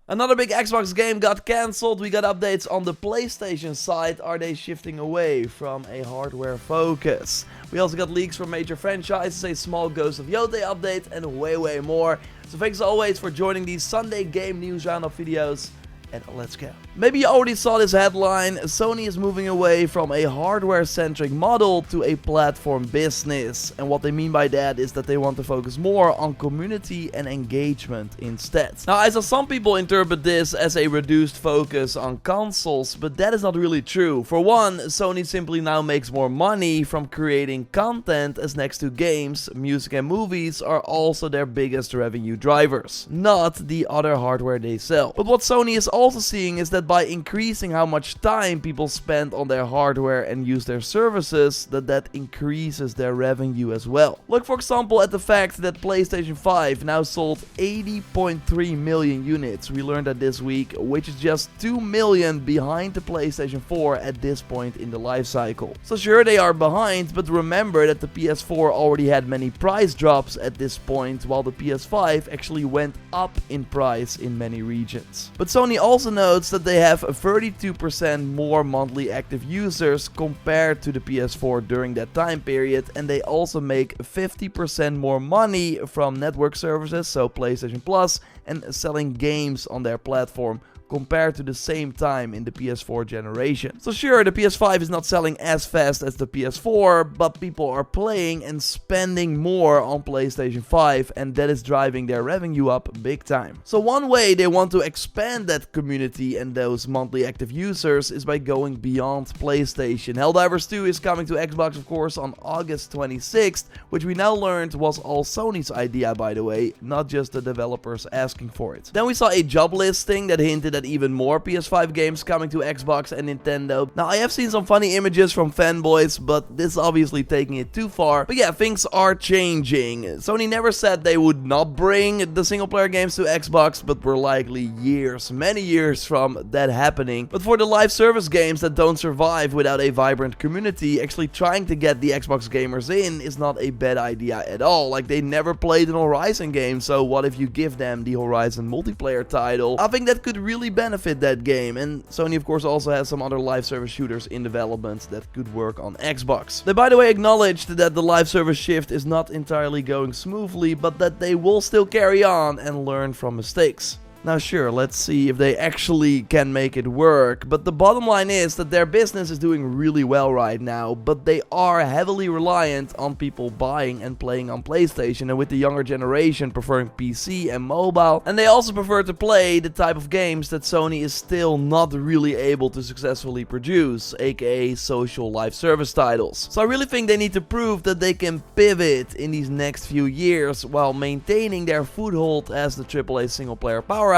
Another big Xbox game got cancelled. We got updates on the PlayStation side. Are they shifting away from a hardware focus? We also got leaks from major franchises, a small Ghost of Yotei update, and way more. So thanks as always for joining these Sunday game news roundup videos. And let's go. Maybe you already saw this headline. Sony is moving away from a hardware-centric model to a platform business. And what they mean by that is that they want to focus more on community and engagement instead. Now, I saw some people interpret this as a reduced focus on consoles, but that is not really true. For one, Sony simply now makes more money from creating content, as next to games, music and movies are also their biggest revenue drivers, not the other hardware they sell. But what Sony is also seeing is that by increasing how much time people spend on their hardware and use their services, that increases their revenue as well. Look for example at the fact that PlayStation 5 now sold 80.3 million units. We learned that this week, which is just 2 million behind the PlayStation 4 at this point in the life cycle. So sure, they are behind, but remember that the PS4 already had many price drops at this point, while the PS5 actually went up in price in many regions. But Sony also notes that they have 32% more monthly active users compared to the PS4 during that time period, and they also make 50% more money from network services, so PlayStation Plus, and selling games on their platform compared to the same time in the PS4 generation. So sure, the PS5 is not selling as fast as the PS4, but people are playing and spending more on PlayStation 5, and that is driving their revenue up big time. So one way they want to expand that community and those monthly active users is by going beyond PlayStation. Helldivers 2 is coming to Xbox, of course, on August 26th, which we now learned was all Sony's idea, by the way, not just the developers asking for it. Then we saw a job listing that hinted at even more PS5 games coming to Xbox and Nintendo. Now, I have seen some funny images from fanboys, but this is obviously taking it too far. But yeah, things are changing. Sony never said they would not bring the single player games to Xbox, but we're likely years, many years from that happening. But for the live service games that don't survive without a vibrant community, actually trying to get the Xbox gamers in is not a bad idea at all. Like, they never played an Horizon game, so what if you give them the Horizon multiplayer title? I think that could really benefit that game, and Sony of course also has some other live service shooters in development that could work on Xbox. They by the way acknowledged that the live service shift is not entirely going smoothly, but that they will still carry on and learn from mistakes. Now sure, let's see if they actually can make it work, but the bottom line is that their business is doing really well right now, but they are heavily reliant on people buying and playing on PlayStation, and with the younger generation preferring PC and mobile, and they also prefer to play the type of games that Sony is still not really able to successfully produce, aka social live service titles. So I really think they need to prove that they can pivot in these next few years while maintaining their foothold as the AAA single player powerhouse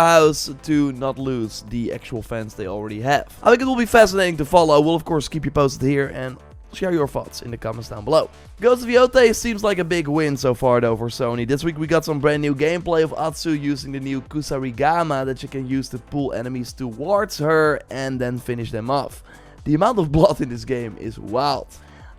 to not lose the actual fans they already have. I think it will be fascinating to follow. We'll of course keep you posted here and share your thoughts in the comments down below. Ghost of Yotei seems like a big win so far though for Sony. This week we got some brand new gameplay of Atsu using the new Kusarigama that you can use to pull enemies towards her and then finish them off. The amount of blood in this game is wild.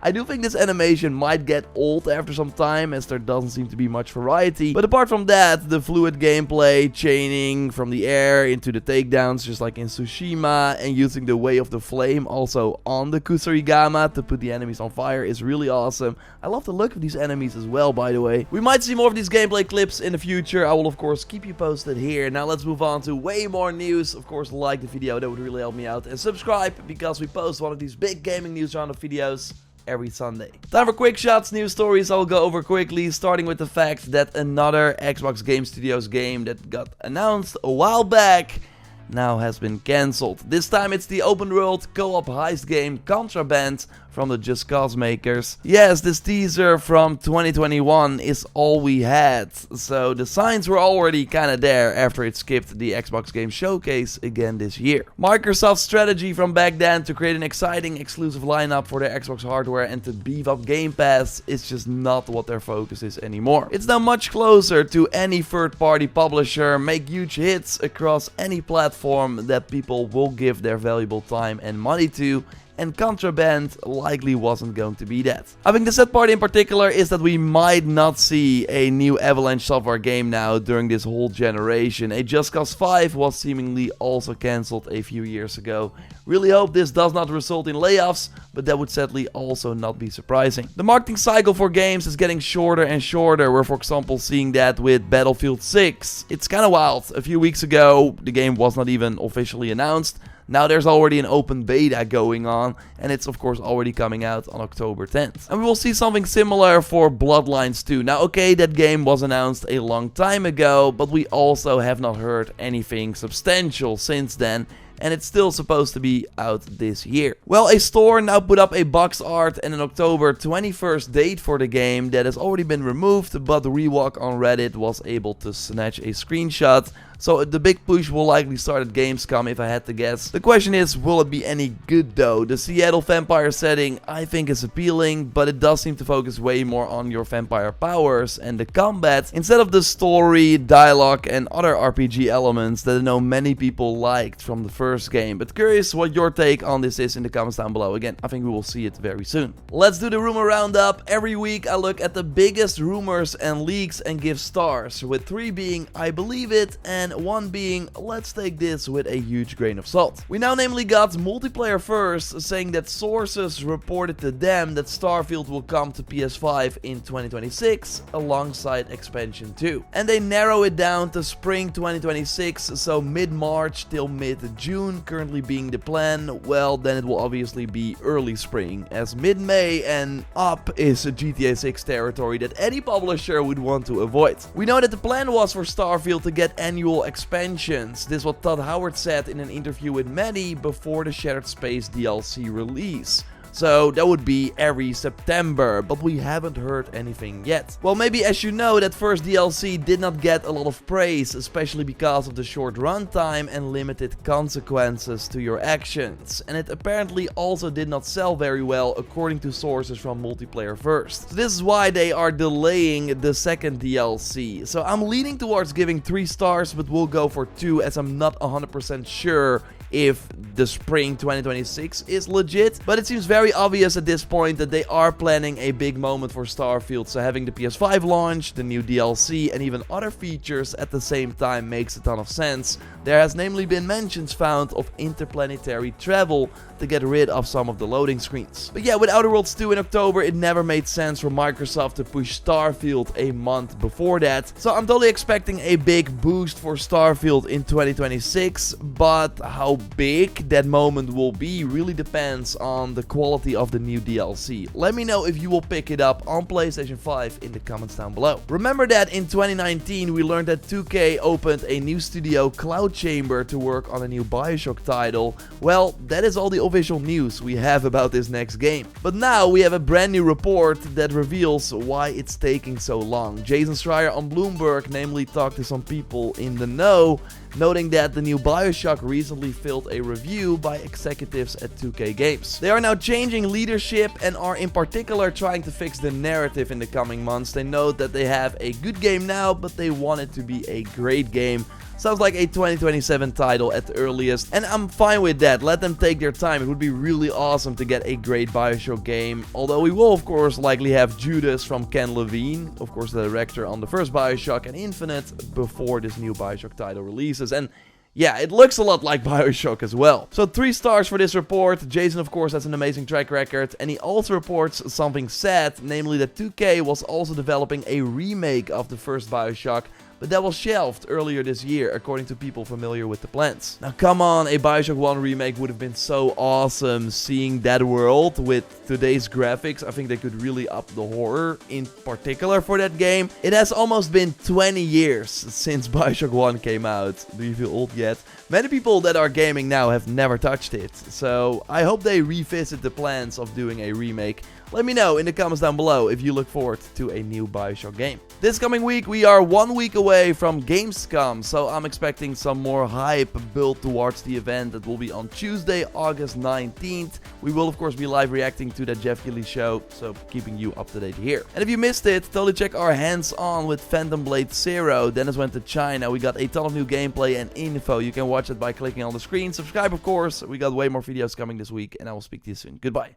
I do think this animation might get old after some time, as there doesn't seem to be much variety, but apart from that, the fluid gameplay, chaining from the air into the takedowns just like in Tsushima, and using the Way of the Flame also on the Kusarigama to put the enemies on fire is really awesome. I love the look of these enemies as well, by the way. We might see more of these gameplay clips in the future. I will of course keep you posted here. Now let's move on to way more news. Of course, like the video, that would really help me out, and subscribe because we post one of these big gaming news roundup videos every Sunday. Time for quick shots, news stories I will go over quickly, starting with the fact that another Xbox Game Studios game that got announced a while back now has been cancelled. This time it's the open world co-op heist game Contraband from the Just Cause makers. Yes, this teaser from 2021 is all we had, so the signs were already kinda there after it skipped the Xbox Game Showcase again this year. Microsoft's strategy from back then to create an exciting exclusive lineup for their Xbox hardware and to beef up Game Pass is just not what their focus is anymore. It's now much closer to any third-party publisher, make huge hits across any platform that people will give their valuable time and money to, and Contraband likely wasn't going to be that. I think the sad part in particular is that we might not see a new Avalanche software game now during this whole generation. A Just Cause 5 was seemingly also cancelled a few years ago. Really hope this does not result in layoffs, but that would sadly also not be surprising. The marketing cycle for games is getting shorter and shorter. We're for example seeing that with Battlefield 6. It's kinda wild. A few weeks ago the game was not even officially announced. Now there's already an open beta going on, and it's of course already coming out on October 10th. And we will see something similar for Bloodlines 2. Now okay, that game was announced a long time ago, but we also have not heard anything substantial since then. And it's still supposed to be out this year. Well, a store now put up a box art and an October 21st date for the game that has already been removed, but Rewalk on Reddit was able to snatch a screenshot. So the big push will likely start at Gamescom if I had to guess. The question is, will it be any good though? The Seattle vampire setting I think is appealing, but it does seem to focus way more on your vampire powers and the combat instead of the story, dialogue and other RPG elements that I know many people liked from the first game. But curious what your take on this is in the comments down below. Again, I think we will see it very soon. Let's do the rumor roundup. Every week I look at the biggest rumors and leaks and give stars, with 3 being I believe it and 1 being let's take this with a huge grain of salt. We now namely got Multiplayer First saying that sources reported to them that Starfield will come to PS5 in 2026 alongside Expansion 2. And they narrow it down to spring 2026, so mid-March till mid-June currently being the plan. Well, then it will obviously be early spring, as mid-May and up is a GTA 6 territory that any publisher would want to avoid. We know that the plan was for Starfield to get annual expansions. This is what Todd Howard said in an interview with Maddie before the Shattered Space DLC release. So that would be every September, but we haven't heard anything yet. Well, maybe as you know, that first DLC did not get a lot of praise, especially because of the short runtime and limited consequences to your actions. And it apparently also did not sell very well according to sources from Multiplayer First. So this is why they are delaying the second DLC. So I'm leaning towards giving 3 stars, but we'll go for 2 as I'm not 100% sure if the spring 2026 is legit, but it seems very obvious at this point that they are planning a big moment for Starfield, so having the PS5 launch, the new DLC and even other features at the same time makes a ton of sense. There has namely been mentions found of interplanetary travel to get rid of some of the loading screens. But yeah, with Outer Worlds 2 in October, it never made sense for Microsoft to push Starfield a month before that. So I'm totally expecting a big boost for Starfield in 2026, but how big that moment will be really depends on the quality of the new DLC. Let me know if you will pick it up on PlayStation 5 in the comments down below. Remember that in 2019 we learned that 2K opened a new studio, Cloud Chamber, to work on a new BioShock title. Well, that is all the official news we have about this next game. But now we have a brand new report that reveals why it's taking so long. Jason Schreier on Bloomberg namely talked to some people in the know, noting that the new BioShock recently filled a review by executives at 2K Games. They are now changing leadership and are in particular trying to fix the narrative in the coming months. They note that they have a good game now, but they want it to be a great game. Sounds like a 2027 title at the earliest, and I'm fine with that. Let them take their time. It would be really awesome to get a great BioShock game, although we will of course likely have Judas from Ken Levine, of course the director on the first BioShock and Infinite, before this new BioShock title releases. And yeah, it looks a lot like BioShock as well. So 3 stars for this report. Jason of course has an amazing track record, and he also reports something sad, namely that 2K was also developing a remake of the first BioShock, but that was shelved earlier this year, according to people familiar with the plans. Now come on, a BioShock 1 remake would have been so awesome. Seeing that world with today's graphics, I think they could really up the horror, in particular for that game. It has almost been 20 years since BioShock 1 came out. Do you feel old yet? Many people that are gaming now have never touched it, so I hope they revisit the plans of doing a remake. Let me know in the comments down below if you look forward to a new Bioshock game. This coming week, we are 1 week away from Gamescom, so I'm expecting some more hype built towards the event that will be on Tuesday, August 19th. We will, of course, be live reacting to that Jeff Keighley show, so keeping you up to date here. And if you missed it, totally check our hands-on with Phantom Blade Zero. Dennis went to China. We got a ton of new gameplay and info. You can watch it by clicking on the screen. Subscribe, of course. We got way more videos coming this week, and I will speak to you soon. Goodbye.